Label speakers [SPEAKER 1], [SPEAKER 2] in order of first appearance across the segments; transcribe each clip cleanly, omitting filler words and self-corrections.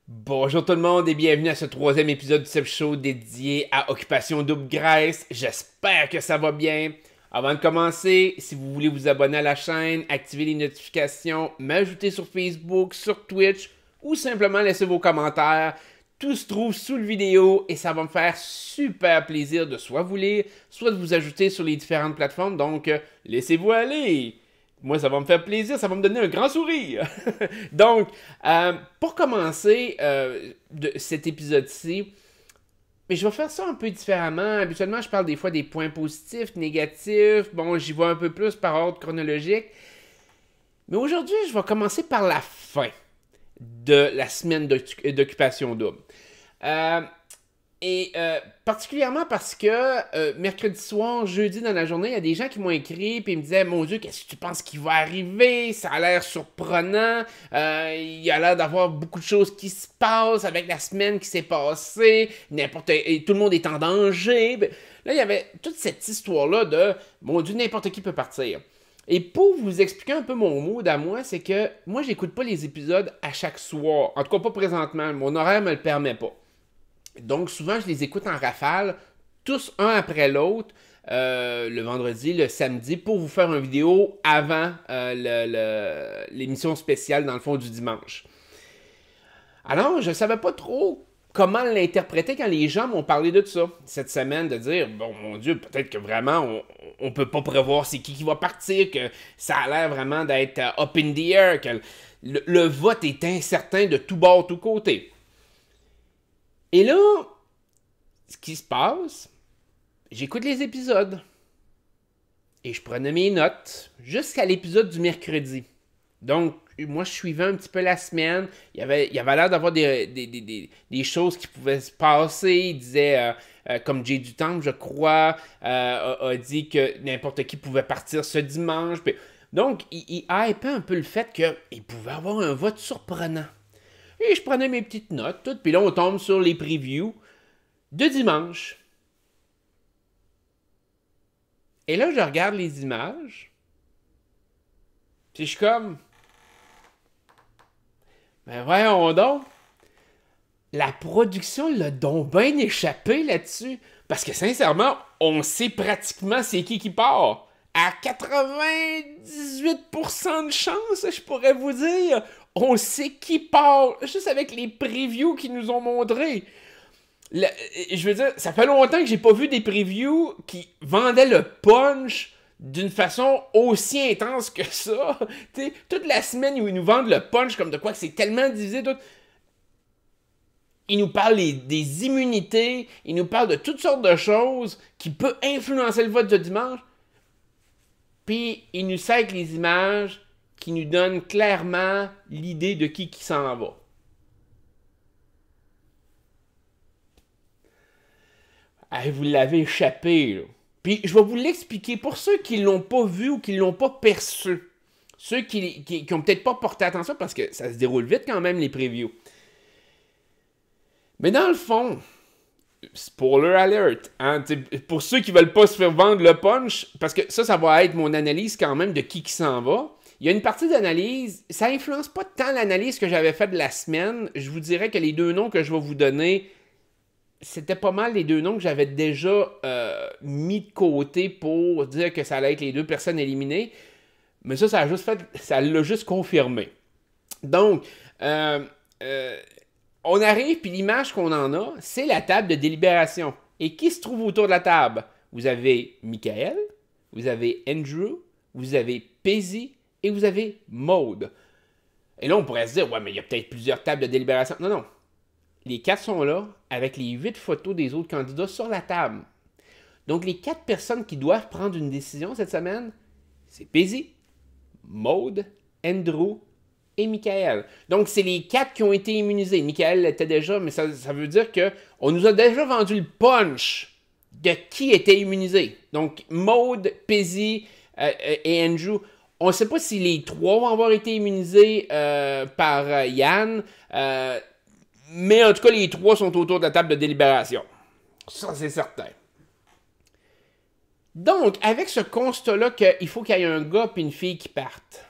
[SPEAKER 1] Bonjour tout le monde et bienvenue à ce troisième épisode du Seb Show dédié à Occupation Double Grèce. J'espère que ça va bien. Avant de commencer, si vous voulez vous abonner à la chaîne, activer les notifications, m'ajouter sur Facebook, sur Twitch ou simplement laisser vos commentaires, tout se trouve sous le vidéo et ça va me faire super plaisir de soit vous lire, soit de vous ajouter sur les différentes plateformes. Donc, laissez-vous aller! Moi, ça va me faire plaisir, ça va me donner un grand sourire. Donc, pour commencer cet épisode-ci, mais je vais faire ça un peu différemment. Habituellement, je parle des fois des points positifs, négatifs. Bon, j'y vais un peu plus par ordre chronologique. Mais aujourd'hui, je vais commencer par la fin de la semaine d'occupation double. Particulièrement parce que mercredi soir, jeudi dans la journée, il y a des gens qui m'ont écrit et me disaient mon Dieu, qu'est-ce que tu penses qui va arriver? Ça a l'air surprenant. Il y a l'air d'avoir beaucoup de choses qui se passent avec la semaine qui s'est passée. Tout le monde est en danger. Là, il y avait toute cette histoire-là de mon Dieu, n'importe qui peut partir. Et pour vous expliquer un peu mon mood à moi, c'est que moi, j'écoute pas les épisodes à chaque soir. En tout cas, pas présentement. Mon horaire me le permet pas. Donc, souvent, je les écoute en rafale, tous un après l'autre, le vendredi, le samedi, pour vous faire une vidéo avant l'émission spéciale, dans le fond, du dimanche. Alors, je ne savais pas trop comment l'interpréter quand les gens m'ont parlé de ça cette semaine, de dire, bon, mon Dieu, peut-être que vraiment, on peut pas prévoir c'est qui va partir, que ça a l'air vraiment d'être up in the air, que le vote est incertain de tout bord, tout côté. Et là, ce qui se passe, j'écoute les épisodes. Et je prenais mes notes jusqu'à l'épisode du mercredi. Donc, moi, je suivais un petit peu la semaine. Il y avait l'air d'avoir des choses qui pouvaient se passer. Il disait, comme Jay du Temple, je crois, a dit que n'importe qui pouvait partir ce dimanche. Donc, il hypait un peu le fait qu'il pouvait avoir un vote surprenant. Et je prenais mes petites notes, toutes. Puis là, on tombe sur les previews de dimanche. Et là, je regarde les images. Puis je suis comme... Ben voyons donc. La production l'a donc bien échappé là-dessus. Parce que sincèrement, on sait pratiquement c'est qui part. À 98% de chance, je pourrais vous dire, on sait qui part, juste avec les previews qu'ils nous ont montrés. Je veux dire, ça fait longtemps que j'ai pas vu des previews qui vendaient le punch d'une façon aussi intense que ça. T'sais, toute la semaine où ils nous vendent le punch comme de quoi que c'est tellement divisé, tout. Ils nous parlent des immunités, ils nous parlent de toutes sortes de choses qui peuvent influencer le vote de dimanche. Puis, il nous sert les images qui nous donnent clairement l'idée de qui s'en va. Ah, vous l'avez échappé, là. Puis, je vais vous l'expliquer pour ceux qui ne l'ont pas vu ou qui ne l'ont pas perçu. Ceux qui n'ont peut-être pas porté attention parce que ça se déroule vite quand même, les previews. Mais dans le fond... Spoiler alert, hein, pour ceux qui veulent pas se faire vendre le punch, parce que ça va être mon analyse quand même de qui s'en va. Il y a une partie d'analyse, ça influence pas tant l'analyse que j'avais faite de la semaine. Je vous dirais que les deux noms que je vais vous donner, c'était pas mal les deux noms que j'avais déjà mis de côté pour dire que ça allait être les deux personnes éliminées. Mais ça l'a juste confirmé. Donc, on arrive, puis l'image qu'on en a, c'est la table de délibération. Et qui se trouve autour de la table? Vous avez Michael, vous avez Andrew, vous avez Paisley et vous avez Maude. Et là, on pourrait se dire, ouais, mais il y a peut-être plusieurs tables de délibération. Non, non. Les 4 sont là, avec les 8 photos des autres candidats sur la table. Donc, les 4 personnes qui doivent prendre une décision cette semaine, c'est Paisley, Maude, Andrew et Michael. Donc, c'est les 4 qui ont été immunisés. Michael l'était déjà, mais ça veut dire qu'on nous a déjà vendu le punch de qui était immunisé. Donc, Maude, Paisley et Andrew. On ne sait pas si les 3 vont avoir été immunisés par Yann, mais en tout cas, les 3 sont autour de la table de délibération. Ça, c'est certain. Donc, avec ce constat-là qu'il faut qu'il y ait un gars et une fille qui partent,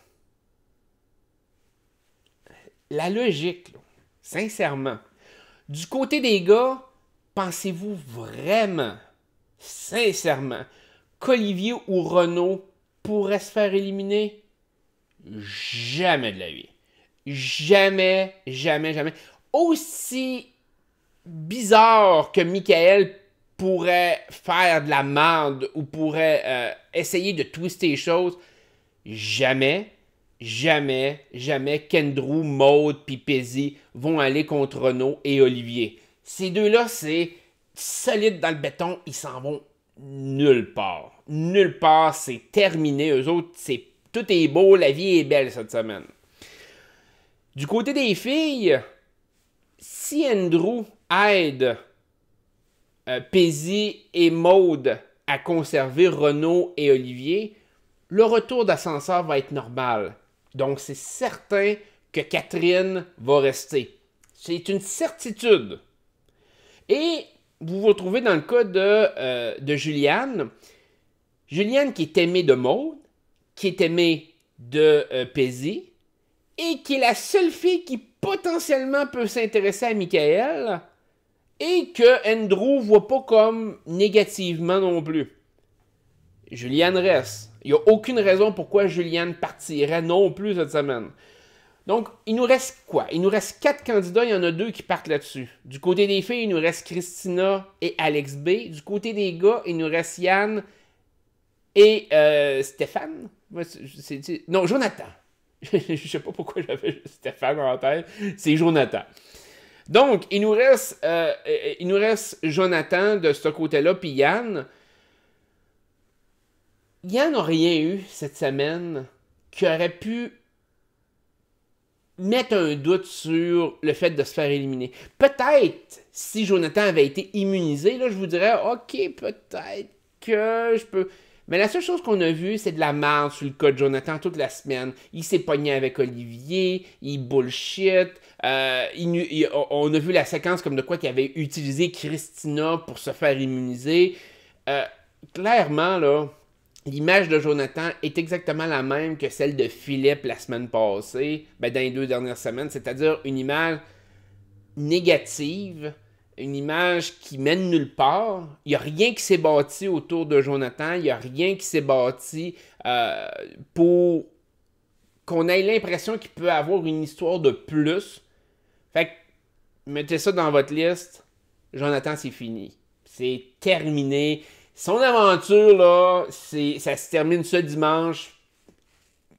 [SPEAKER 1] la logique, là, Sincèrement. Du côté des gars, pensez-vous vraiment, sincèrement, qu'Olivier ou Renaud pourraient se faire éliminer? Jamais de la vie. Jamais, jamais, jamais. Aussi bizarre que Michael pourrait faire de la merde ou pourrait essayer de twister les choses, jamais, jamais, jamais qu'Andrew, Maude puis Pézy vont aller contre Renaud et Olivier. Ces deux-là, c'est solide dans le béton, ils s'en vont nulle part. Nulle part, c'est terminé. Eux autres, tout est beau, la vie est belle cette semaine. Du côté des filles, si Andrew aide Pézy et Maude à conserver Renaud et Olivier, le retour d'ascenseur va être normal. Donc, c'est certain que Catherine va rester. C'est une certitude. Et vous vous retrouvez dans le cas de Juliane. Juliane qui est aimée de Maude, qui est aimée de Pézy, et qui est la seule fille qui potentiellement peut s'intéresser à Michael, et que Andrew voit pas comme négativement non plus. Juliane reste. Il n'y a aucune raison pourquoi Juliane partirait non plus cette semaine. Donc, il nous reste quoi? Il nous reste 4 candidats, il y en a 2 qui partent là-dessus. Du côté des filles, il nous reste Christina et Alex B. Du côté des gars, il nous reste Yann et Stéphane. Non, Jonathan. Je sais pas pourquoi j'avais Stéphane en tête. C'est Jonathan. Donc, il nous reste Jonathan de ce côté-là, puis Yann. Yann n'a rien eu cette semaine qui aurait pu mettre un doute sur le fait de se faire éliminer. Peut-être, si Jonathan avait été immunisé, là, je vous dirais, OK, peut-être que je peux... Mais la seule chose qu'on a vue, c'est de la merde sur le cas de Jonathan toute la semaine. Il s'est pogné avec Olivier, il bullshit. On a vu la séquence comme de quoi qu'il avait utilisé Christina pour se faire immuniser. Clairement, là, l'image de Jonathan est exactement la même que celle de Philippe la semaine passée, dans les 2 dernières semaines, c'est-à-dire une image négative, une image qui mène nulle part. Il n'y a rien qui s'est bâti autour de Jonathan, il n'y a rien qui s'est bâti pour qu'on ait l'impression qu'il peut avoir une histoire de plus. Fait que, mettez ça dans votre liste, Jonathan, c'est fini. C'est terminé. Son aventure, là, ça se termine ce dimanche.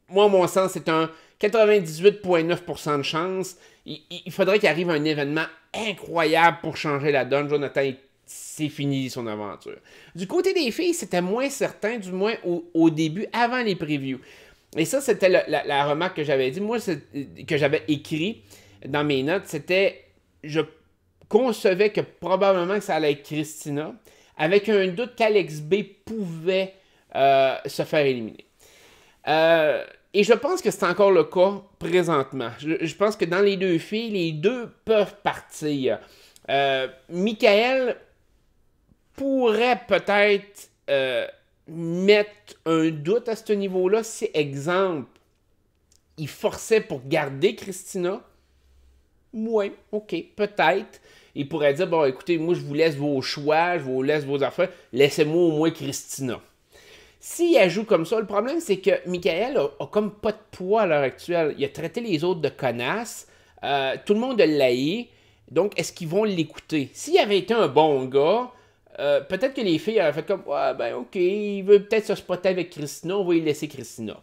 [SPEAKER 1] Moi, à mon sens, c'est un 98,9% de chance. Il faudrait qu'il arrive un événement incroyable pour changer la donne. Jonathan, c'est fini son aventure. Du côté des filles, c'était moins certain, du moins au début, avant les previews. Et ça, c'était la remarque que j'avais dit. Moi, que j'avais écrit dans mes notes, c'était... Je concevais que probablement ça allait être Christina, avec un doute qu'Alex B pouvait se faire éliminer. Et je pense que c'est encore le cas présentement. Je pense que dans les 2 filles, les 2 peuvent partir. Michael pourrait peut-être mettre un doute à ce niveau-là si, exemple, il forçait pour garder Christina. Oui, ok, peut-être. Il pourrait dire, bon, écoutez, moi, je vous laisse vos choix, je vous laisse vos affaires, laissez-moi au moins Christina. S'il ajoute comme ça, le problème, c'est que Michael a comme pas de poids à l'heure actuelle. Il a traité les autres de connasses, tout le monde l'a haï, donc est-ce qu'ils vont l'écouter? S'il avait été un bon gars, peut-être que les filles auraient fait comme, ouais, ben ok, il veut peut-être se spotter avec Christina, on va y laisser Christina.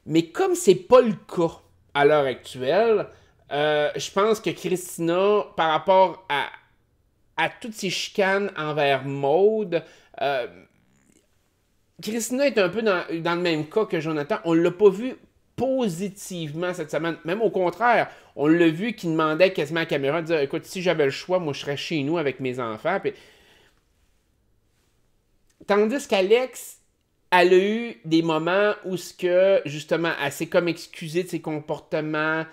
[SPEAKER 1] Mais comme c'est pas le cas à l'heure actuelle, je pense que Christina, par rapport à toutes ces chicanes envers Maude, Christina est un peu dans le même cas que Jonathan. On ne l'a pas vu positivement cette semaine. Même au contraire, on l'a vu qui demandait quasiment à la caméra de dire, écoute, si j'avais le choix, moi je serais chez nous avec mes enfants. Puis... Tandis qu'Alex, elle a eu des moments où justement, elle s'est comme excusée de ses comportements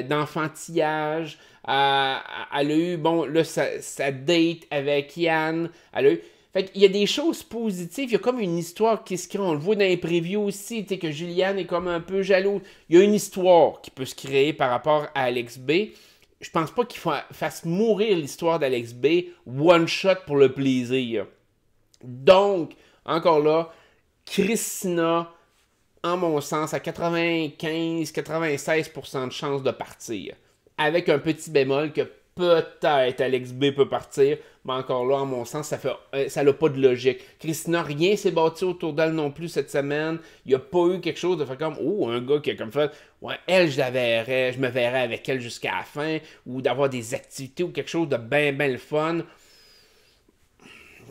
[SPEAKER 1] d'enfantillage. Elle a eu, bon, là, sa date avec Yann. Fait qu'il y a des choses positives. Il y a comme une histoire qui se crée. On le voit dans les previews aussi, que Juliane est comme un peu jalouse. Il y a une histoire qui peut se créer par rapport à Alex B. je pense pas qu'il fasse mourir l'histoire d'Alex B one shot pour le plaisir. Donc, encore là, Christina, en mon sens, à 95-96% de chances de partir. Avec un petit bémol que peut-être Alex B peut partir, mais encore là, en mon sens, ça n'a pas de logique. Christina, rien s'est bâti autour d'elle non plus cette semaine. Il n'y a pas eu quelque chose de faire comme, oh, un gars qui a comme fait, ouais, elle, je me verrais avec elle jusqu'à la fin, ou d'avoir des activités ou quelque chose de bien, bien le fun.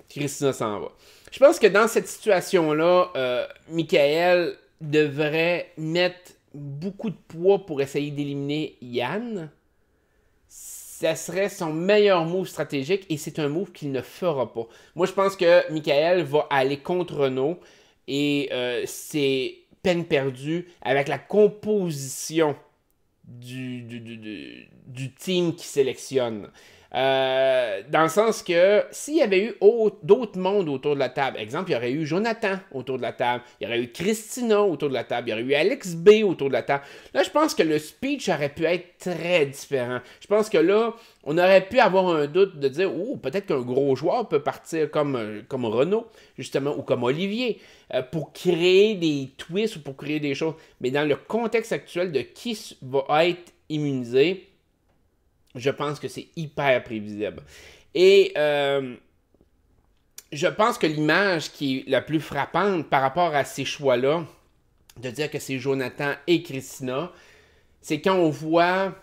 [SPEAKER 1] Christina s'en va. Je pense que dans cette situation-là, Michael devrait mettre beaucoup de poids pour essayer d'éliminer Yann. Ça serait son meilleur move stratégique et c'est un move qu'il ne fera pas. Moi, je pense que Michael va aller contre Renault et c'est peine perdue avec la composition du team qui sélectionne. Dans le sens que s'il y avait eu d'autres mondes autour de la table, exemple, il y aurait eu Jonathan autour de la table, il y aurait eu Christina autour de la table, il y aurait eu Alex B autour de la table. Là, je pense que le speech aurait pu être très différent. Je pense que là, on aurait pu avoir un doute de dire, oh, peut-être qu'un gros joueur peut partir comme Renault, justement, ou comme Olivier, pour créer des twists ou pour créer des choses. Mais dans le contexte actuel de qui va être immunisé, je pense que c'est hyper prévisible. Et je pense que l'image qui est la plus frappante par rapport à ces choix-là, de dire que c'est Jonathan et Christina, c'est quand on voit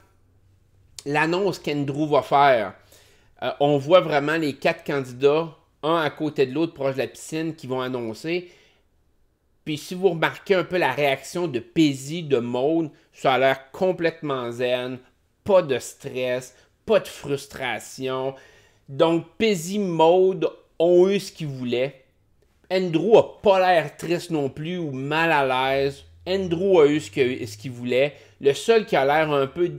[SPEAKER 1] l'annonce qu'Andrew va faire. On voit vraiment les 4 candidats, un à côté de l'autre, proche de la piscine, qui vont annoncer. Puis si vous remarquez un peu la réaction de Paisy, de Maude, ça a l'air complètement zen. Pas de stress, pas de frustration. Donc, Paisy, Maude ont eu ce qu'ils voulaient. Andrew a pas l'air triste non plus ou mal à l'aise. Andrew a eu ce qu'il voulait. Le seul qui a l'air un peu,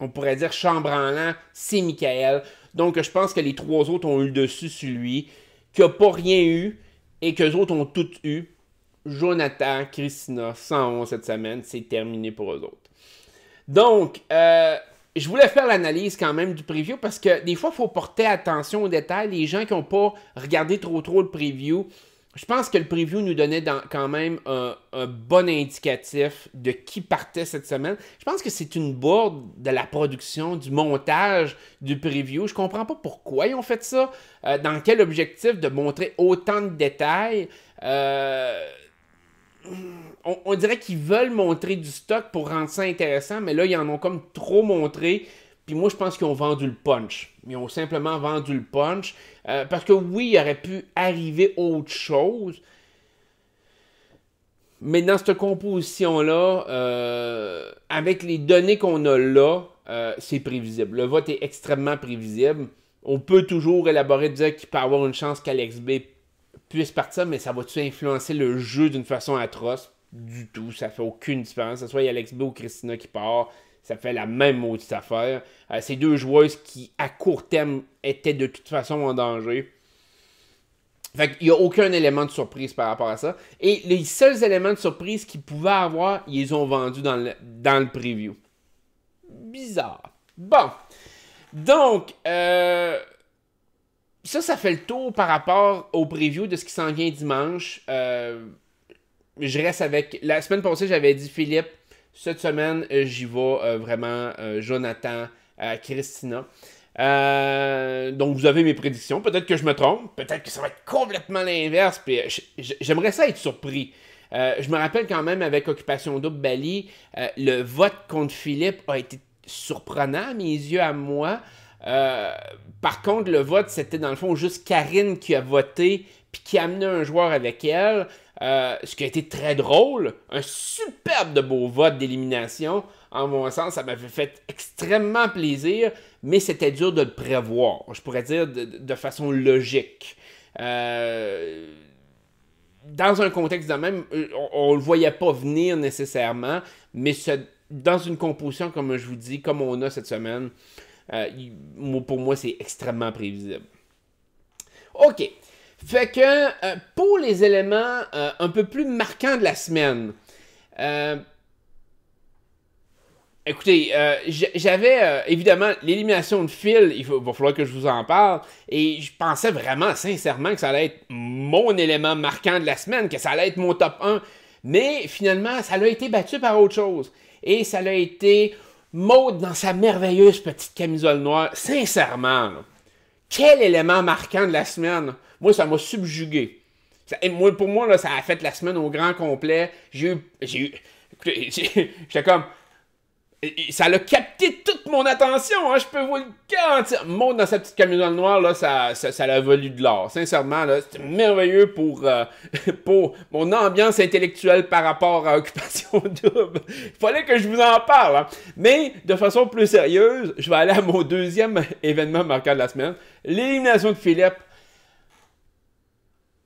[SPEAKER 1] on pourrait dire, chambranlant, c'est Michael. Donc, je pense que les 3 autres ont eu le dessus sur lui, qu'il n'a pas rien eu et qu'eux autres ont tout eu. Jonathan, Christina, 111 cette semaine, c'est terminé pour eux autres. Donc, je voulais faire l'analyse quand même du preview parce que des fois, il faut porter attention aux détails. Les gens qui n'ont pas regardé trop le preview, je pense que le preview nous donnait quand même un bon indicatif de qui partait cette semaine. Je pense que c'est une bourde de la production, du montage du preview. Je comprends pas pourquoi ils ont fait ça, dans quel objectif de montrer autant de détails. On dirait qu'ils veulent montrer du stock pour rendre ça intéressant, mais là, ils en ont comme trop montré. Puis moi, je pense qu'ils ont vendu le punch. Ils ont simplement vendu le punch. Parce que oui, il aurait pu arriver autre chose. Mais dans cette composition-là, avec les données qu'on a là, c'est prévisible. Le vote est extrêmement prévisible. On peut toujours élaborer, dire qu'il peut avoir une chance qu'Alex B puisse partir, mais ça va-tu influencer le jeu d'une façon atroce? Du tout, ça fait aucune différence. Que ce soit Alex B ou Christina qui part, ça fait la même maudite affaire. C'est 2 joueuses qui, à court terme, étaient de toute façon en danger. Fait qu'il n'y a aucun élément de surprise par rapport à ça. Et les seuls éléments de surprise qu'ils pouvaient avoir, ils les ont vendus dans le preview. Bizarre. Bon. Donc, ça fait le tour par rapport au preview de ce qui s'en vient dimanche. Je reste avec... La semaine passée, j'avais dit Philippe. Cette semaine, j'y vais vraiment Jonathan, Christina. Donc, vous avez mes prédictions. Peut-être que je me trompe. Peut-être que ça va être complètement l'inverse. Puis j'aimerais ça être surpris. Je me rappelle quand même avec Occupation Double Bali, le vote contre Philippe a été surprenant à mes yeux, à moi. Par contre, le vote, c'était dans le fond juste Karine qui a voté puis qui a amené un joueur avec elle. Ce qui a été très drôle. Un superbe de beau vote d'élimination. En mon sens, ça m'avait fait extrêmement plaisir, mais c'était dur de le prévoir. Je pourrais dire de façon logique. Dans un contexte de même, on ne le voyait pas venir nécessairement, mais dans une composition, comme je vous dis, comme on a cette semaine, pour moi, c'est extrêmement prévisible. OK. Fait que pour les éléments un peu plus marquants de la semaine, Écoutez, j'avais évidemment l'élimination de Phil, va falloir que je vous en parle, et je pensais vraiment sincèrement que ça allait être mon élément marquant de la semaine, que ça allait être mon top 1, mais finalement, ça a été battu par autre chose. Et ça a été Maud dans sa merveilleuse petite camisole noire. Sincèrement, là, quel élément marquant de la semaine. Moi, ça m'a subjugué. Pour moi, là, ça a fait la semaine au grand complet. J'étais comme... Ça a capté toute mon attention, hein, je peux vous le garantir. Maud dans sa petite camisole noire, là, ça l'a valu de l'or. Sincèrement, là, c'était merveilleux pour mon ambiance intellectuelle par rapport à Occupation Double. Il fallait que je vous en parle. Hein. Mais, de façon plus sérieuse, je vais aller à mon deuxième événement marquant de la semaine. L'élimination de Philippe.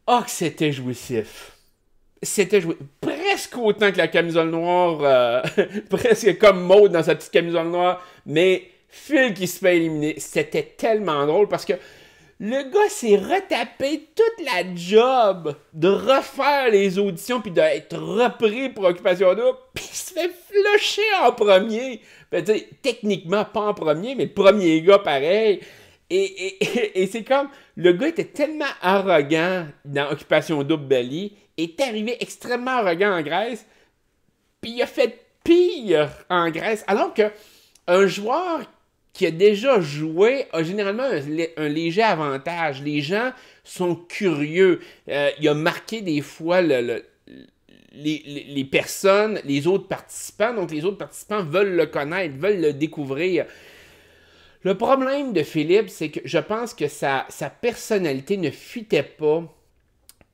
[SPEAKER 1] Oh, que c'était jouissif. C'était joué presque autant que la camisole noire, presque comme Maud dans sa petite camisole noire, mais Phil qui se fait éliminer, c'était tellement drôle parce que le gars s'est retapé toute la job de refaire les auditions puis d'être repris pour Occupation Double, puis il se fait flusher en premier. Ben, techniquement pas en premier, mais le premier gars pareil. Et c'est comme, le gars était tellement arrogant dans Occupation Double Belly, est arrivé extrêmement arrogant en Grèce, puis il a fait pire en Grèce, alors que un joueur qui a déjà joué a généralement un léger avantage. Les gens sont curieux. Il a marqué des fois les personnes, les autres participants, donc les autres participants veulent le connaître, veulent le découvrir. Le problème de Philippe, c'est que je pense que sa personnalité ne fitait pas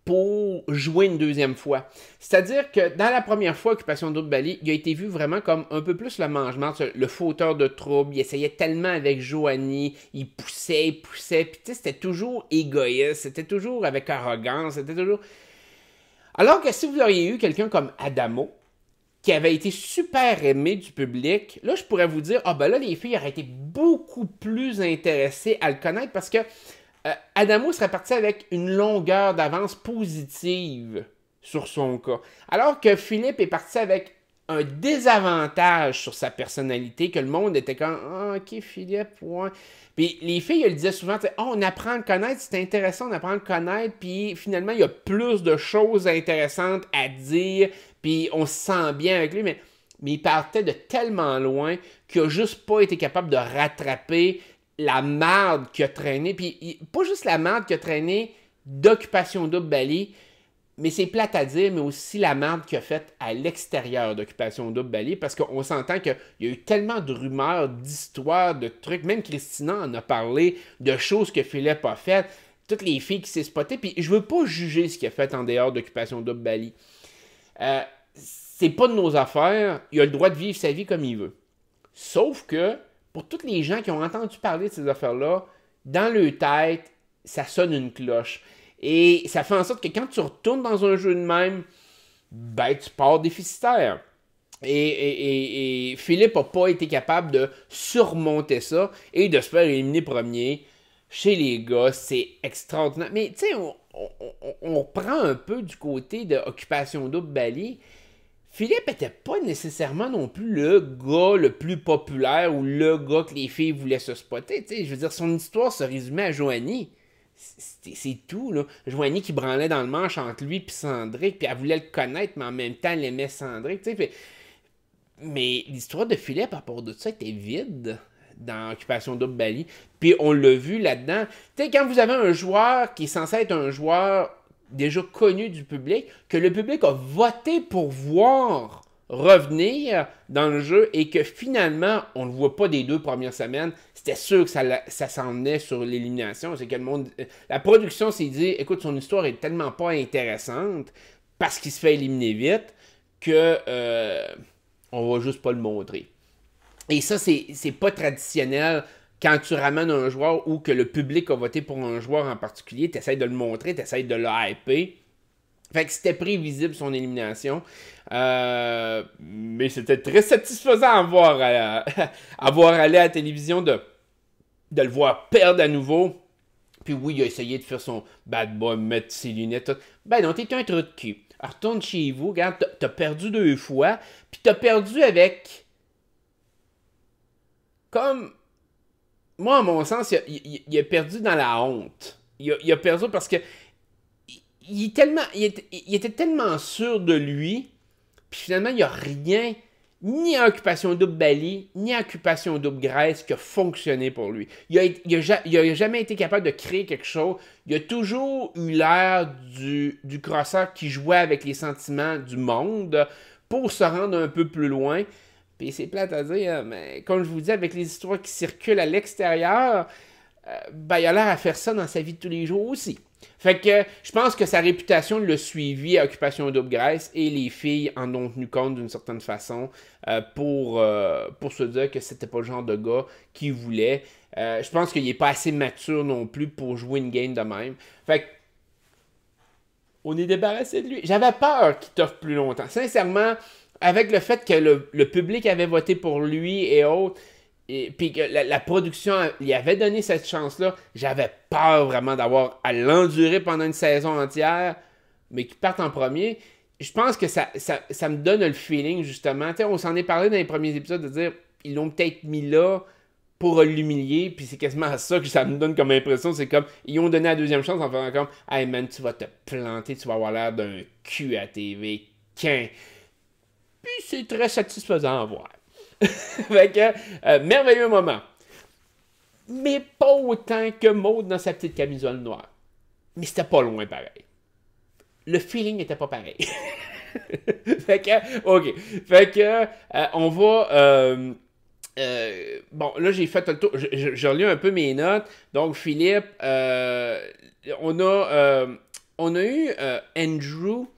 [SPEAKER 1] pour jouer une deuxième fois. C'est-à-dire que dans la première fois, Occupation Double Belly, il a été vu vraiment comme un peu plus le mangement, le fauteur de troubles. Il essayait tellement avec Joanie, il poussait, puis tu sais, c'était toujours égoïste, c'était toujours avec arrogance, c'était toujours... Alors que si vous auriez eu quelqu'un comme Adamo, qui avait été super aimé du public, là, je pourrais vous dire, ah ben là, les filles auraient été beaucoup plus intéressées à le connaître parce que Adamo serait parti avec une longueur d'avance positive sur son cas. Alors que Philippe est parti avec un désavantage sur sa personnalité, que le monde était comme « Ah, ok, Philippe, ouais. » Puis les filles, elles disaient souvent « Oh, on apprend à le connaître, c'est intéressant, on apprend à le connaître, puis finalement, il y a plus de choses intéressantes à dire, puis on se sent bien avec lui, mais il partait de tellement loin qu'il n'a juste pas été capable de rattraper la merde qui a traîné, puis pas juste la merde qui a traîné d'Occupation Double Belly, mais c'est plate à dire, mais aussi la merde qu'il a faite à l'extérieur d'Occupation Double Belly, parce qu'on s'entend qu'il y a eu tellement de rumeurs, d'histoires, de trucs, même Christina en a parlé, de choses que Philippe a faites, toutes les filles qui s'est spotées, puis je veux pas juger ce qu'il a fait en dehors d'Occupation Double Belly. C'est pas de nos affaires, il a le droit de vivre sa vie comme il veut. Sauf que, pour tous les gens qui ont entendu parler de ces affaires-là, dans leur tête, ça sonne une cloche. Et ça fait en sorte que quand tu retournes dans un jeu de même, ben tu pars déficitaire. Et Philippe n'a pas été capable de surmonter ça et de se faire éliminer premier. Chez les gars, c'est extraordinaire. Mais tu sais, on reprend un peu du côté de Occupation Double Belly. Philippe était pas nécessairement non plus le gars le plus populaire ou le gars que les filles voulaient se spotter. T'sais, je veux dire, son histoire se résumait à Joanie. C'est tout, là. Joanie qui branlait dans le manche entre lui et Cendric, puis elle voulait le connaître, mais en même temps, elle aimait Cendric. Mais l'histoire de Philippe, à part de ça, était vide dans Occupation Double Belly. Puis on l'a vu là-dedans. Tu sais, quand vous avez un joueur qui est censé être un joueur déjà connu du public, que le public a voté pour voir revenir dans le jeu et que finalement, on ne le voit pas des 2 premières semaines, c'était sûr que ça s'en venait sur l'élimination. C'est que le monde, la production s'est dit, écoute, son histoire est tellement pas intéressante parce qu'il se fait éliminer vite que on va juste pas le montrer. Et ça, c'est pas traditionnel. Quand tu ramènes un joueur ou que le public a voté pour un joueur en particulier, tu essaies de le montrer, tu essaies de le hyper. Fait que c'était prévisible son élimination. Mais c'était très satisfaisant à voir, à voir aller à la télévision de le voir perdre à nouveau. Puis oui, il a essayé de faire son bad boy, mettre ses lunettes. Tout. Ben non, t'es un trou de cul. Retourne chez vous, regarde, t'as perdu 2 fois. Puis t'as perdu avec comme... Moi, à mon sens, il a perdu dans la honte. Il a perdu parce que il était tellement sûr de lui, puis finalement, il n'y a rien, ni à Occupation Double Bali, ni à Occupation Double Grèce, qui a fonctionné pour lui. Il a jamais été capable de créer quelque chose. Il a toujours eu l'air du crosseur qui jouait avec les sentiments du monde pour se rendre un peu plus loin. Puis c'est plate à dire, mais comme je vous dis, avec les histoires qui circulent à l'extérieur, ben, il a l'air à faire ça dans sa vie de tous les jours aussi. Fait que je pense que sa réputation l'a suivi à Occupation Double Grèce et les filles en ont tenu compte d'une certaine façon pour se dire que c'était pas le genre de gars qu'il voulait. Je pense qu'il est pas assez mature non plus pour jouer une game de même. Fait que on est débarrassé de lui. J'avais peur qu'il t'offre plus longtemps. Sincèrement, avec le fait que le public avait voté pour lui et autres, et puis que la production lui avait donné cette chance-là, j'avais peur vraiment d'avoir à l'endurer pendant une saison entière, mais qu'il parte en premier. Je pense que ça me donne le feeling, justement. T'sais, on s'en est parlé dans les premiers épisodes de dire ils l'ont peut-être mis là pour l'humilier, puis c'est quasiment ça que ça me donne comme impression. C'est comme, ils ont donné la deuxième chance en faisant comme hey man, tu vas te planter, tu vas avoir l'air d'un cul à TV. Puis c'est très satisfaisant à voir. Fait que, merveilleux moment. Mais pas autant que Maud dans sa petite camisole noire. Mais c'était pas loin pareil. Le feeling n'était pas pareil. Fait que, ok. Fait que, on va... bon, là, j'ai fait le tour. Je relis un peu mes notes. Donc, Philippe, on a eu Andrew.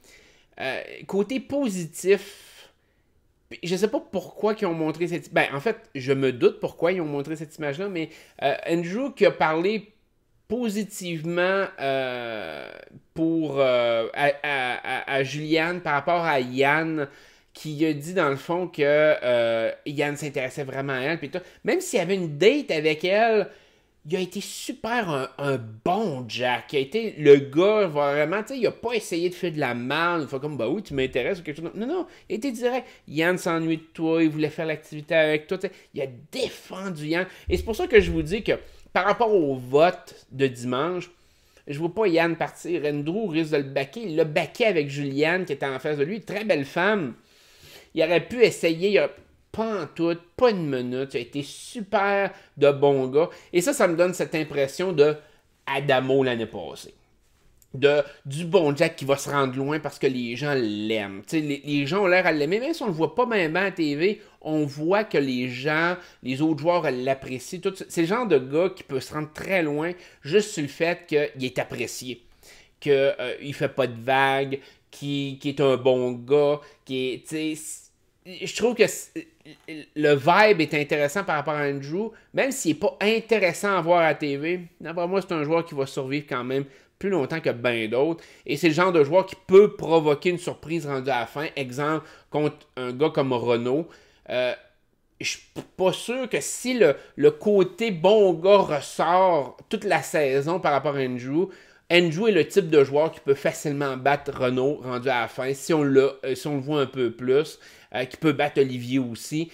[SPEAKER 1] Côté positif, je sais pas pourquoi ils ont montré cette... Ben, en fait, je me doute pourquoi ils ont montré cette image-là, mais Andrew qui a parlé positivement à Julianne par rapport à Yann, qui a dit dans le fond que Yann s'intéressait vraiment à elle, puis tout. Même s'il y avait une date avec elle, il a été super un bon Jack. Il a été le gars, vraiment, tu sais, il a pas essayé de faire de la merde. Il fait comme, bah oui, tu m'intéresses ou quelque chose. Non, il a été direct. Yann s'ennuie de toi, il voulait faire l'activité avec toi. T'sais. Il a défendu Yann. Et c'est pour ça que je vous dis que par rapport au vote de dimanche, je vois pas Yann partir. Andrew risque de le baquer. Il l'a baqué avec Julianne qui était en face de lui. Très belle femme. Il aurait pu essayer, pas en tout, pas une minute. Il a été super de bon gars. Et ça me donne cette impression de Adamo l'année passée. Du bon Jack qui va se rendre loin parce que les gens l'aiment. Les gens ont l'air à l'aimer, même si on le voit pas bien à la TV, on voit que les gens, les autres joueurs l'apprécient. C'est le genre de gars qui peut se rendre très loin juste sur le fait qu'il est apprécié. Qu'il ne fait pas de vagues, qui est un bon gars, qui est... Je trouve que le vibe est intéressant par rapport à Andrew, même s'il n'est pas intéressant à voir à la TV. D'après moi, c'est un joueur qui va survivre quand même plus longtemps que bien d'autres. Et c'est le genre de joueur qui peut provoquer une surprise rendue à la fin. Exemple, contre un gars comme Renault. Je suis pas sûr que si le côté bon gars ressort toute la saison par rapport à Andrew est le type de joueur qui peut facilement battre Renault rendu à la fin, si on le voit un peu plus, qui peut battre Olivier aussi.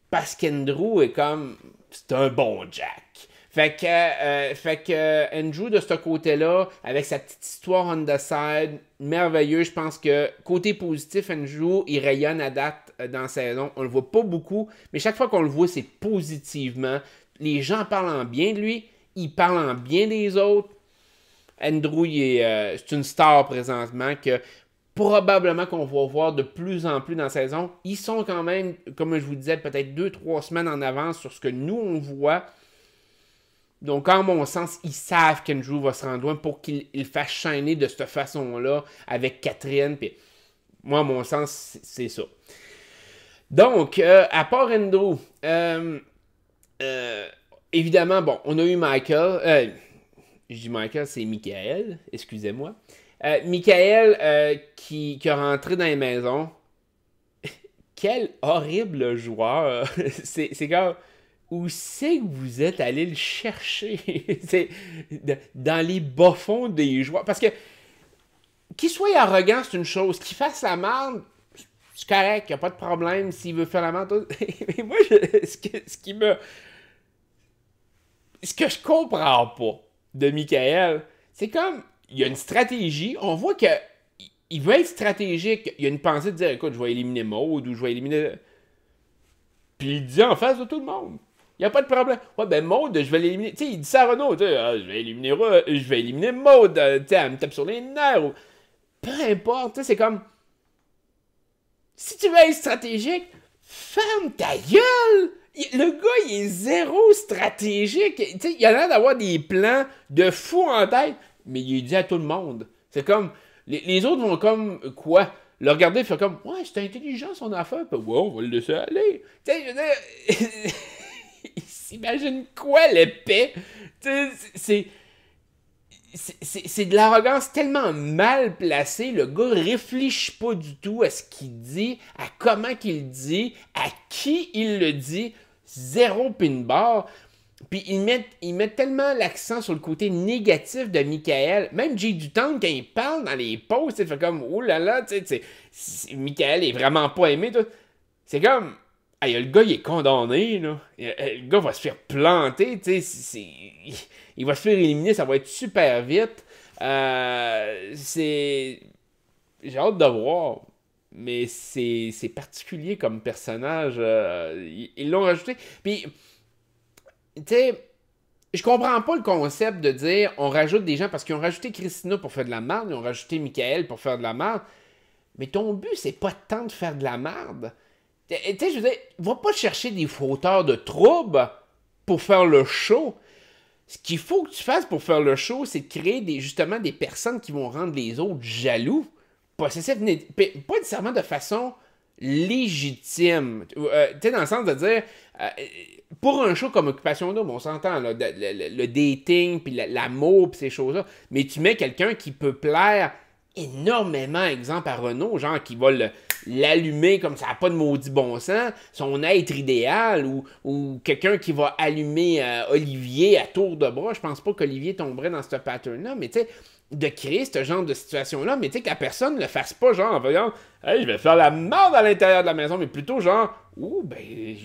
[SPEAKER 1] Parce qu'Andrew est comme... C'est un bon Jack. Fait que Andrew, de ce côté-là, avec sa petite histoire on the side, merveilleux. Je pense que côté positif, Andrew, il rayonne à date dans la saison. On le voit pas beaucoup, mais chaque fois qu'on le voit, c'est positivement. Les gens parlent en bien de lui, il parle en bien des autres. Andrew, c'est une star présentement que probablement qu'on va voir de plus en plus dans la saison. Ils sont quand même, comme je vous disais, peut-être 2-3 semaines en avance sur ce que nous, on voit. Donc, en mon sens, ils savent qu'Andrew va se rendre loin pour qu'il fasse chaîner de cette façon-là avec Catherine. Puis, moi, à mon sens, c'est ça. Donc, à part Andrew, évidemment, bon, on a eu Michael. Je dis Michael, c'est Michael, excusez-moi. Michael qui est rentré dans les maisons. Quel horrible joueur. C'est comme... Où c'est que vous êtes allé le chercher? C'est dans les bas-fonds des joueurs. Parce que qu'il soit arrogant, c'est une chose. Qu'il fasse la merde, c'est correct, il n'y a pas de problème s'il veut faire la menthe. Mais moi, ce que je comprends pas de Michael, c'est comme, il y a une stratégie, on voit que il veut être stratégique, il y a une pensée de dire, écoute, je vais éliminer Maud ou je vais éliminer... Puis il dit en face de tout le monde. Il n'y a pas de problème. Ouais, ben Maud, je vais l'éliminer. Tu sais, il dit ça à Renaud, tu sais, je vais éliminer Maud, tu sais, elle me tape sur les nerfs. Ou... Peu importe, tu sais, c'est comme... Si tu veux être stratégique, ferme ta gueule! Le gars, il est zéro stratégique. Tu sais, il a l'air d'avoir des plans de fou en tête, mais il est dit à tout le monde. C'est comme... Les autres vont comme... Quoi? Le regarder et faire comme... Ouais, c'est intelligent son affaire. Puis, ouais, on va le laisser aller. Tu sais, je veux dire... Il s'imagine quoi, l'épée? Tu sais, c'est de l'arrogance tellement mal placée. Le gars réfléchit pas du tout à ce qu'il dit, à comment qu'il dit, à qui il le dit. Zéro pin bar. Puis ils mettent tellement l'accent sur le côté négatif de Michael. Même Jay Dutton, quand il parle dans les posts, il fait comme oh là là, tu sais, Michael est vraiment pas aimé. C'est comme hey, le gars il est condamné, là. Le gars va se faire planter, tu sais. Il va se faire éliminer, ça va être super vite. J'ai hâte de voir. Mais c'est particulier comme personnage. Ils l'ont rajouté. Puis, tu sais, je comprends pas le concept de dire on rajoute des gens parce qu'ils ont rajouté Christina pour faire de la merde, ils ont rajouté Michael pour faire de la merde. Mais ton but, c'est pas tant de faire de la merde. Tu sais, je veux dire, va pas chercher des fauteurs de troubles pour faire le show. Ce qu'il faut que tu fasses pour faire le show, c'est de créer justement des personnes qui vont rendre les autres jaloux. Possessifs, pas nécessairement de façon légitime. Tu sais, dans le sens de dire, pour un show comme Occupation Double, on s'entend, là, le dating, puis l'amour, puis ces choses-là, mais tu mets quelqu'un qui peut plaire énormément, exemple, à Renaud, genre qui va l'allumer comme ça n'a pas de maudit bon sens, son être idéal, ou quelqu'un qui va allumer Olivier à tour de bras. Je pense pas qu'Olivier tomberait dans ce pattern-là, mais tu sais, de créer ce genre de situation-là, mais tu sais, que la personne ne le fasse pas genre en voyant « Hey, je vais faire la merde à l'intérieur de la maison », mais plutôt genre « Ouh, ben,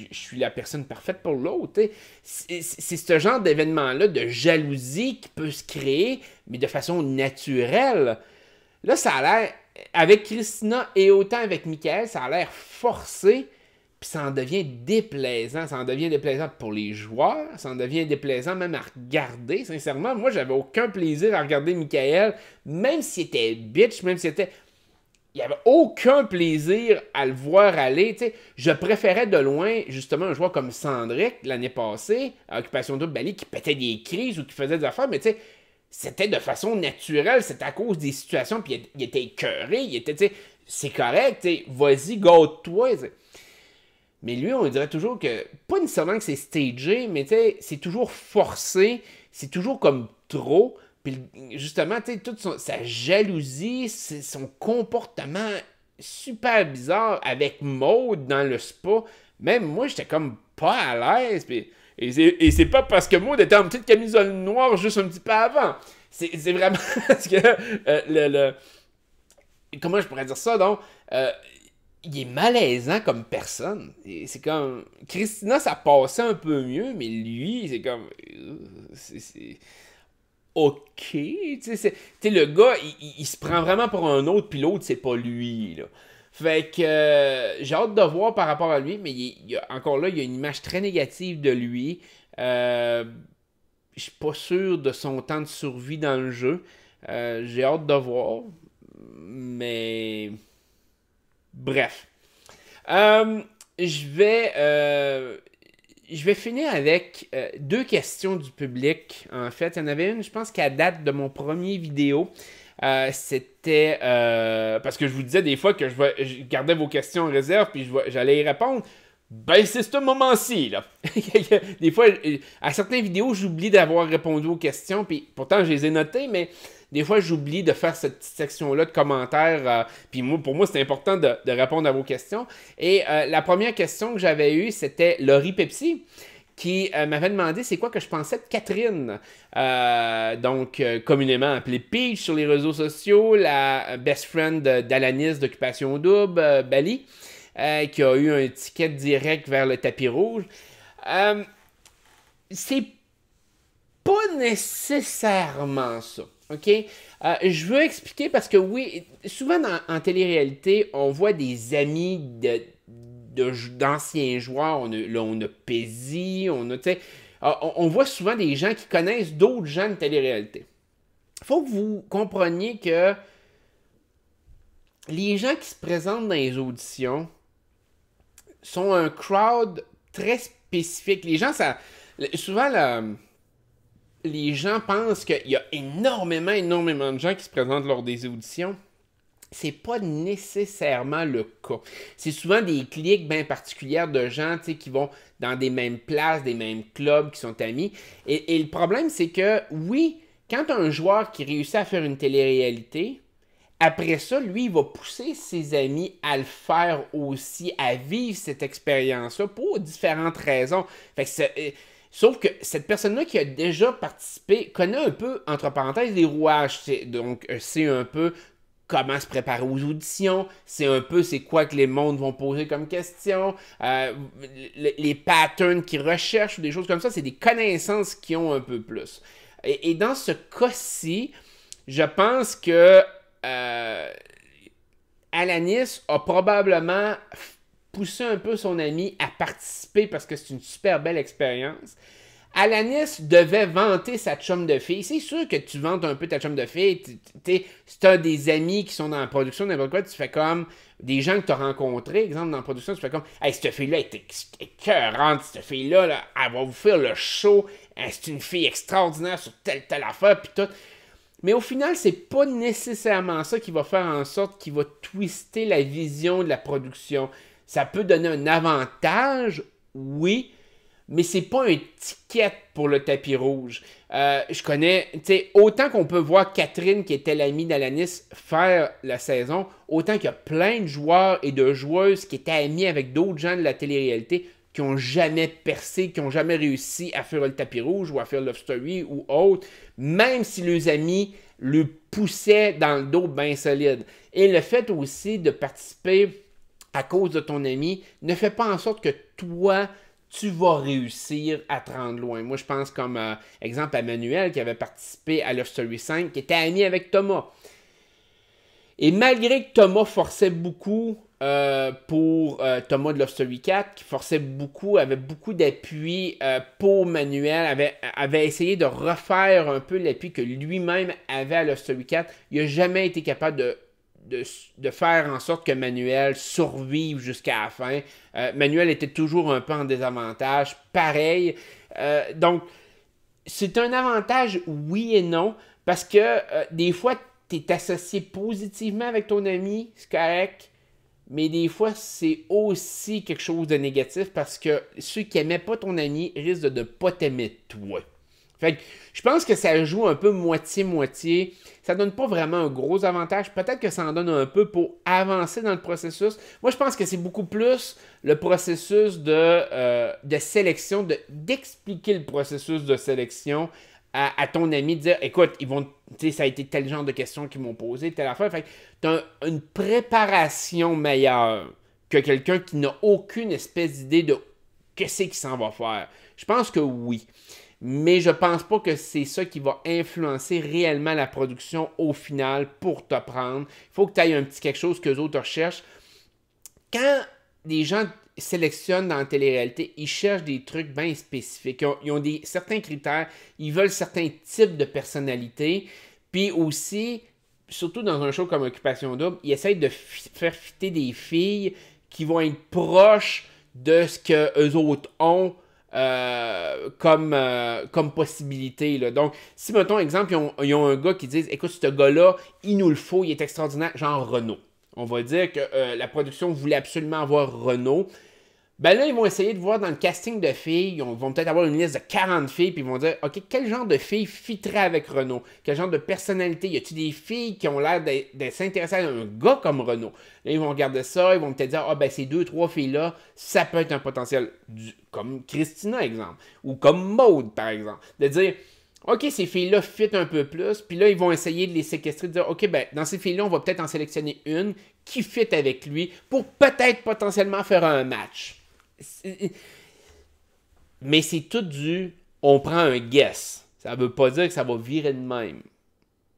[SPEAKER 1] je suis la personne parfaite pour l'autre. » C'est ce genre d'événement-là de jalousie qui peut se créer, mais de façon naturelle. Là, ça a l'air, avec Christina et autant avec Michael, ça a l'air forcé, puis ça en devient déplaisant. Ça en devient déplaisant pour les joueurs, ça en devient déplaisant même à regarder, sincèrement. Moi, j'avais aucun plaisir à regarder Michael, même s'il était bitch, même s'il était... Il n'y avait aucun plaisir à le voir aller. T'sais. Je préférais de loin, justement, un joueur comme Cendric, l'année passée, à Occupation Double Bali, qui pétait des crises ou qui faisait des affaires, mais tu sais, c'était de façon naturelle, c'était à cause des situations, puis il était écœuré, il était, tu sais, c'est correct, vas-y, gâte-toi. Mais lui, on dirait toujours que, pas nécessairement que c'est stagé, mais tu sais, c'est toujours forcé, c'est toujours comme trop, puis justement, tu sais, toute sa jalousie, son comportement super bizarre avec Maud dans le spa, même moi, j'étais comme pas à l'aise, puis... Et c'est pas parce que Maud était en petite camisole noire juste un petit peu avant. C'est vraiment parce que comment je pourrais dire ça, donc? Il est malaisant comme personne. C'est comme... Christina, ça passait un peu mieux, mais lui, c'est comme... C'est... OK. Tu sais, le gars, il se prend vraiment pour un autre, puis l'autre, c'est pas lui, là. Fait que j'ai hâte de voir par rapport à lui, mais encore là, il y a une image très négative de lui. Je suis pas sûr de son temps de survie dans le jeu. J'ai hâte de voir. Mais... Bref. Je vais finir avec deux questions du public. En fait, il y en avait une, je pense qu'à date de mon premier vidéo. C'était parce que je vous disais des fois que je gardais vos questions en réserve puis j'allais y répondre. Ben c'est ce moment-ci là. Des fois à certaines vidéos j'oublie d'avoir répondu aux questions puis pourtant je les ai notées, mais des fois j'oublie de faire cette petite section-là de commentaires puis pour moi c'est important de répondre à vos questions. Et la première question que j'avais eue c'était Laurie Pepsi qui m'avait demandé c'est quoi que je pensais de Catherine, donc communément appelée Peach sur les réseaux sociaux, la best friend d'Alanis d'Occupation Double, Bali, qui a eu un ticket direct vers le tapis rouge. C'est pas nécessairement ça, ok? Je veux expliquer parce que oui, souvent en télé-réalité, on voit des amis d'anciens joueurs. On a Pézi, on voit souvent des gens qui connaissent d'autres gens de télé-réalité. Il faut que vous compreniez que les gens qui se présentent dans les auditions sont un crowd très spécifique. Les gens, souvent, les gens pensent qu'il y a énormément de gens qui se présentent lors des auditions. C'est pas nécessairement le cas. C'est souvent des cliques bien particulières de gens qui vont dans des mêmes places, des mêmes clubs, qui sont amis. Et le problème, c'est que, oui, quand un joueur qui réussit à faire une télé-réalité, après ça, lui, il va pousser ses amis à le faire aussi, à vivre cette expérience-là pour différentes raisons. Fait que sauf que cette personne-là qui a déjà participé connaît un peu, entre parenthèses, les rouages. Donc, c'est un peu comment se préparer aux auditions, c'est un peu c'est quoi que les mondes vont poser comme question, les patterns qu'ils recherchent ou des choses comme ça, c'est des connaissances qu'ils ont un peu plus. Et dans ce cas-ci, je pense que Alanis a probablement poussé un peu son ami à participer parce que c'est une super belle expérience. Alanis devait vanter sa chum de fille. C'est sûr que tu vantes un peu ta chum de fille. Si tu as des amis qui sont dans la production, n'importe quoi, tu fais comme des gens que tu as rencontrés, exemple, dans la production, tu fais comme hey, cette fille-là est écœurante, cette fille-là, là, elle va vous faire le show. C'est une fille extraordinaire sur telle affaire, puis tout. Mais au final, c'est pas nécessairement ça qui va faire en sorte qu'il va twister la vision de la production. Ça peut donner un avantage, oui, mais c'est pas un ticket pour le tapis rouge. Je connais, tu sais, autant qu'on peut voir Catherine, qui était l'amie d'Alanis, faire la saison, autant qu'il y a plein de joueurs et de joueuses qui étaient amis avec d'autres gens de la télé-réalité qui n'ont jamais percé, qui n'ont jamais réussi à faire le tapis rouge ou à faire Love Story ou autre, même si leurs amis le poussaient dans le dos bien solide. Et le fait aussi de participer à cause de ton ami ne fait pas en sorte que toi, tu vas réussir à te rendre loin. Moi, je pense comme exemple à Manuel qui avait participé à Love Story 5, qui était ami avec Thomas. Et malgré que Thomas forçait beaucoup pour Thomas de Love Story 4, qui forçait beaucoup, avait beaucoup d'appui pour Manuel, avait essayé de refaire un peu l'appui que lui-même avait à Love Story 4, il n'a jamais été capable de faire en sorte que Manuel survive jusqu'à la fin. Manuel était toujours un peu en désavantage, pareil. Donc, c'est un avantage, oui et non, parce que des fois, tu es associé positivement avec ton ami, c'est correct, mais des fois, c'est aussi quelque chose de négatif parce que ceux qui n'aimaient pas ton ami risquent de ne pas t'aimer toi. Fait que je pense que ça joue un peu moitié-moitié. Ça donne pas vraiment un gros avantage. Peut-être que ça en donne un peu pour avancer dans le processus. Moi, je pense que c'est beaucoup plus le processus de sélection, d'expliquer le processus de sélection à ton ami, de dire, écoute, ça a été tel genre de questions qu'ils m'ont posé, telle affaire. Fait que tu as une préparation meilleure que quelqu'un qui n'a aucune espèce d'idée de qu'est-ce qu'il s'en va faire. Je pense que oui. Mais je pense pas que c'est ça qui va influencer réellement la production au final pour te prendre. Il faut que tu aies un petit quelque chose que les autres recherchent. Quand des gens sélectionnent dans la télé-réalité, ils cherchent des trucs bien spécifiques. Ils ont certains critères. Ils veulent certains types de personnalités. Puis aussi, surtout dans un show comme Occupation Double, ils essayent de faire fitter des filles qui vont être proches de ce qu'eux autres ont comme possibilité. Là. Donc, si, mettons, exemple, ils ont un gars qui dit écoute, ce gars-là, il nous le faut, il est extraordinaire, genre Renaud. On va dire que la production voulait absolument avoir Renaud. Ben là, ils vont essayer de voir dans le casting de filles, ils vont peut-être avoir une liste de 40 filles, puis ils vont dire, OK, quel genre de filles fitterait avec Renaud? Quel genre de personnalité? Y a-t-il des filles qui ont l'air de s'intéresser à un gars comme Renaud? Là, ils vont regarder ça, ils vont peut-être dire, ah ben ces 2-3 filles-là, ça peut être un potentiel, comme Christina, exemple, ou comme Maude, par exemple. De dire, OK, ces filles-là fit un peu plus, puis là, ils vont essayer de les séquestrer, de dire, OK, ben dans ces filles-là, on va peut-être en sélectionner une qui fit avec lui pour peut-être potentiellement faire un match. Mais c'est tout on prend un guess. Ça veut pas dire que ça va virer de même.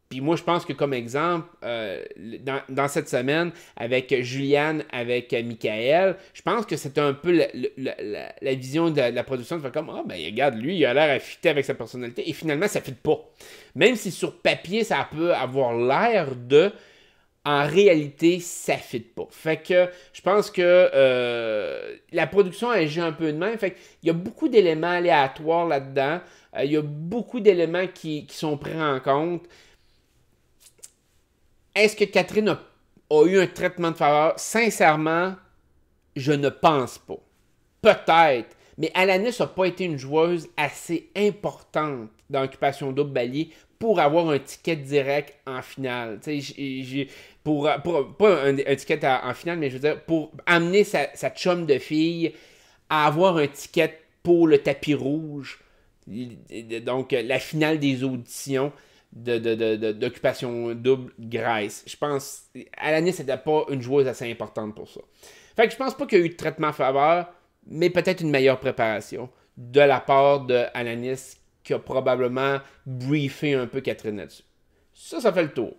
[SPEAKER 1] Puis moi, je pense que comme exemple, dans cette semaine, avec Juliane, avec Michael, je pense que c'est un peu la vision de la production de faire comme, ah ben regarde, lui, il a l'air à fitter avec sa personnalité, et finalement, ça ne fit pas. Même si sur papier, ça peut avoir l'air de, en réalité, ça ne fit pas. Fait que je pense que la production agit un peu de même. Fait qu'il y a beaucoup d'éléments aléatoires là-dedans. Il y a beaucoup d'éléments qui sont pris en compte. Est-ce que Catherine a eu un traitement de faveur? Sincèrement, je ne pense pas. Peut-être. Mais Alanis n'a pas été une joueuse assez importante dans l'Occupation Double Bali pour avoir un ticket direct en finale. Pas un ticket en finale, mais je veux dire, pour amener sa chum de fille à avoir un ticket pour le tapis rouge. Donc, la finale des auditions d'Occupation Double Grèce. Je pense, Alanis n'était pas une joueuse assez importante pour ça. Fait que je pense pas qu'il y a eu de traitement faveur, mais peut-être une meilleure préparation de la part de Alanis qui a probablement briefé un peu Catherine là-dessus. Ça fait le tour.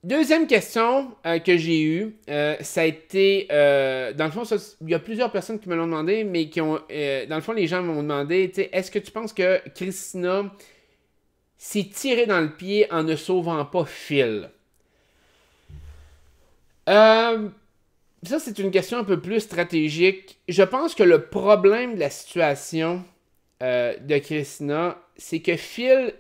[SPEAKER 1] Deuxième question que j'ai eue, ça a été, dans le fond, il y a plusieurs personnes qui me l'ont demandé, mais qui ont, dans le fond, les gens m'ont demandé, est-ce que tu penses que Christina s'est tirée dans le pied en ne sauvant pas Phil? Ça, c'est une question un peu plus stratégique. Je pense que le problème de la situation de Christina, c'est que Phil,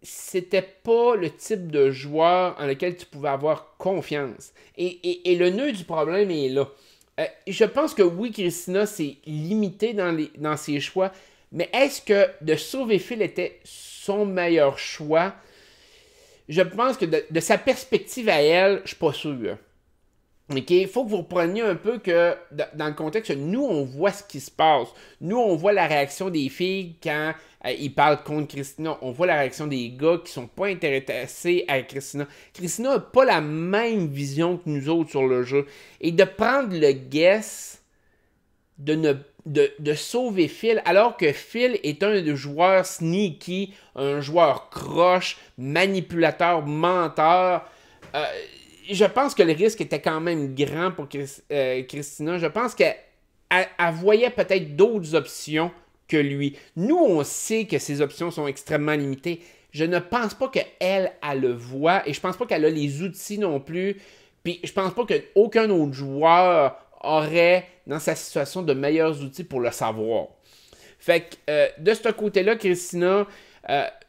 [SPEAKER 1] c'était pas le type de joueur en lequel tu pouvais avoir confiance. Et le nœud du problème est là. Je pense que oui, Christina s'est limitée dans ses choix, mais est-ce que de sauver Phil était son meilleur choix? Je pense que de sa perspective à elle, je suis pas sûr. OK? Il faut que vous repreniez un peu que, dans le contexte, nous, on voit ce qui se passe. Nous, on voit la réaction des filles quand ils parlent contre Christina. On voit la réaction des gars qui sont pas intéressés à Christina. Christina n'a pas la même vision que nous autres sur le jeu. Et de prendre le guess de sauver Phil, alors que Phil est un joueur sneaky, un joueur croche, manipulateur, menteur, je pense que le risque était quand même grand pour Christina. Je pense qu'elle voyait peut-être d'autres options que lui. Nous, on sait que ces options sont extrêmement limitées. Je ne pense pas qu'elle le voit et je pense pas qu'elle a les outils non plus. Puis je pense pas qu'aucun autre joueur aurait dans sa situation de meilleurs outils pour le savoir. Fait que de ce côté-là, Christina,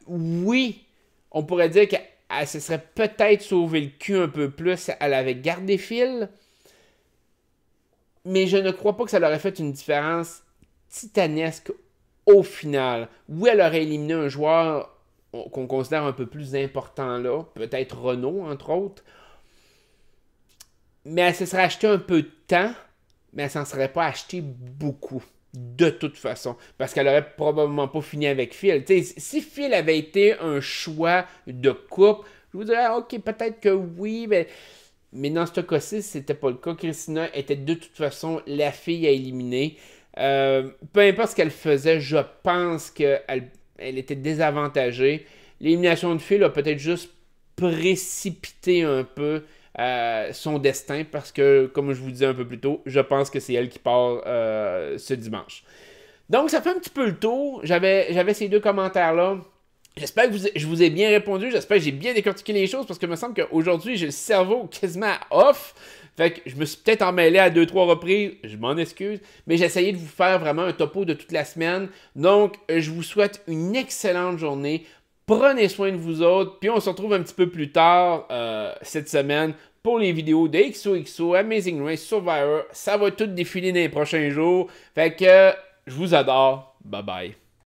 [SPEAKER 1] oui, on pourrait dire qu'elle se serait peut-être sauvé le cul un peu plus. Elle avait gardé Phil. Mais je ne crois pas que ça leur ait fait une différence titanesque au final. Oui, elle aurait éliminé un joueur qu'on considère un peu plus important là. Peut-être Renaud, entre autres. Mais elle se serait acheté un peu de temps. Mais elle s'en serait pas acheté beaucoup. De toute façon. Parce qu'elle aurait probablement pas fini avec Phil. T'sais, si Phil avait été un choix de couple, je vous dirais, ok, peut-être que oui, mais dans ce cas-ci, c'était pas le cas. Christina était de toute façon la fille à éliminer. Peu importe ce qu'elle faisait, je pense qu'elle était désavantagée. L'élimination de Phil a peut-être juste précipité un peu son destin parce que, comme je vous disais un peu plus tôt, je pense que c'est elle qui part ce dimanche. Donc, ça fait un petit peu le tour. J'avais ces deux commentaires-là. J'espère que je vous ai bien répondu. J'espère que j'ai bien décortiqué les choses parce que il me semble qu'aujourd'hui, j'ai le cerveau quasiment off. Fait que je me suis peut-être emmêlé à 2-3 reprises. Je m'en excuse. Mais j'ai essayé de vous faire vraiment un topo de toute la semaine. Donc, je vous souhaite une excellente journée. Prenez soin de vous autres. Puis on se retrouve un petit peu plus tard cette semaine pour les vidéos de XOXO, Amazing Race, Survivor. Ça va tout défiler dans les prochains jours. Fait que je vous adore. Bye bye.